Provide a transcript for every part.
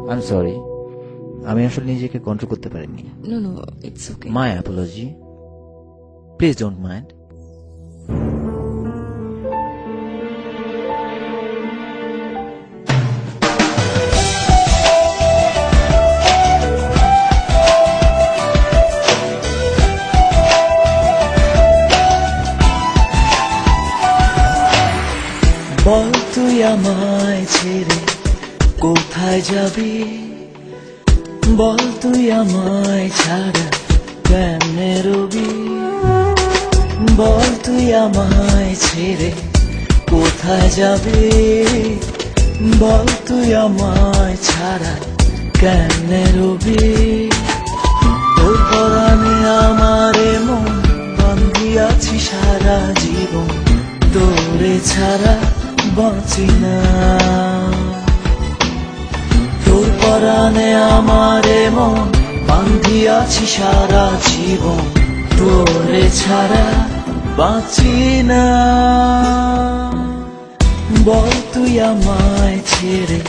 I am sorry, আমি আসলে নিজেকে কন্ট্রোল করতে পারিনি। No, no, it's okay. My apology, please don't mind. বল তুই আমায় ছেড়ে কোথায় যাবি, বল তুই আমায় ছাড়া কেমনে রবি, বল তুই আমায় ছেড়ে কোথায় যাবি, বল তুই আমায় ছাড়া কেমনে রবি। তোর পরাণে আমারে মন বান্ধিয়াছি সারা জীবন, তোরে ছাড়া বাঁচি না। তোর পরাণে আমারে মন বান্ধিয়াছি সারা জীবন, তোরে ছাড়া বাঁচি না। বল তুই আমায় ছেড়ে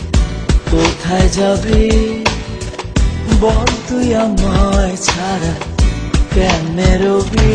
কোথায় যাবি, বল তুই আমায় ছাড়া কেমনে রবি।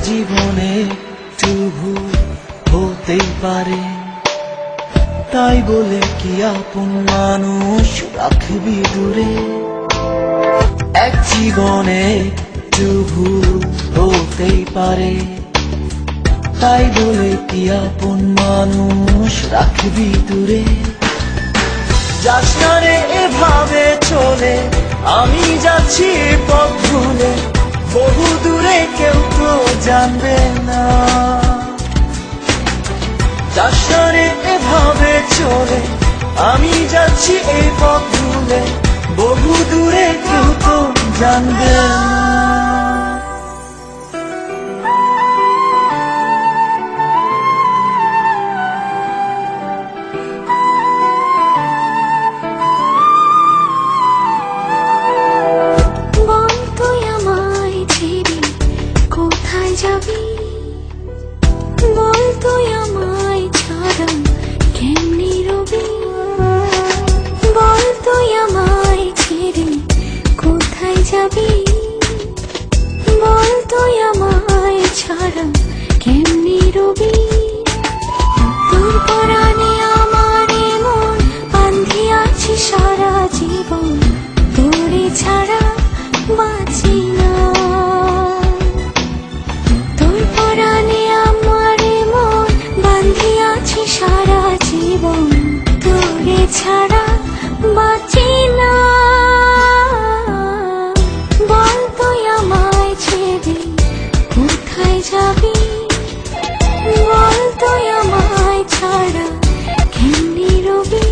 জীবনে একটু ভুল হতেই পারে, তাই বলে কি আপন মানুষ রাখবি দূরে। এক জীবনে একটু ভুল হতেই পারে, তাই বলে কি আপন মানুষ রাখবি দূরে। যাস না রে এভাবে চলে, আমি যাচ্ছি পথ ভুলে, বহু দূরে কেউ তো জানবে না। যাস না রে এভাবে চলে, আমি যাচ্ছি এই পথ ভুলে, বহু দূরে কেউ তো জানবে না। বল তুই আমায় ছাড়া কেমনে রবি, বল তুই আমায় ছেড়ে কোথায় যাবি, বল তুই আমায় ছাড়া কেমনে রবি। তোর পরাণে আমারে মন বান্ধিয়াছি সারা জীবন, তোরে ছাড়া বাঁচি না। সারা জীবন তোরে ছাড়া বাঁচি না। বল তুই আমায় ছেড়ে কোথায় যাবি, বল তুই আমায় ছাড়া কেমনে রবি।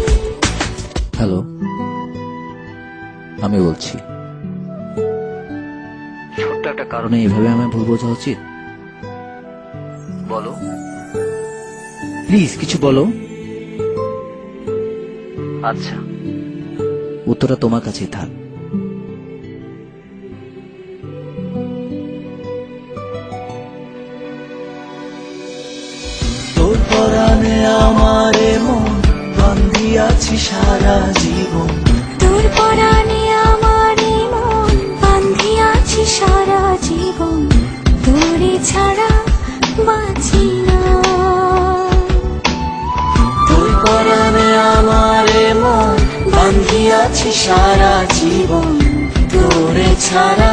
হ্যালো, আমি বলছি। ছোট্ট একটা কারণে এইভাবে আমায় ভুল বোঝা উচিত? বলো প্লিজ, কিছু বলো। আচ্ছা, উত্তরটা তোমার কাছেই থাক। তোর পরাণে আমারে মন বান্ধিয়াছি সারা জীবন, তোর পরাণে আমারে মন বান্ধিয়াছি সারা জীবন, তোরে ছাড়া বাঁচি না। তোর পরাণে আমারে মন বান্ধিয়াছি সারা জীবন, তোরে ছাড়া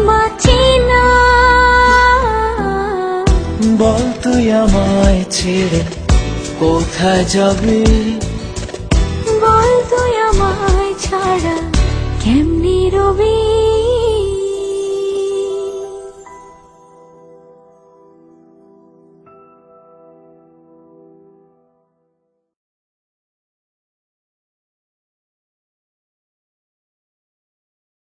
বাঁচি না। বল তুই আমায় ছেড়ে কোথায় যাবি, বল তুই আমায় ছাড়া কেমনে রবি।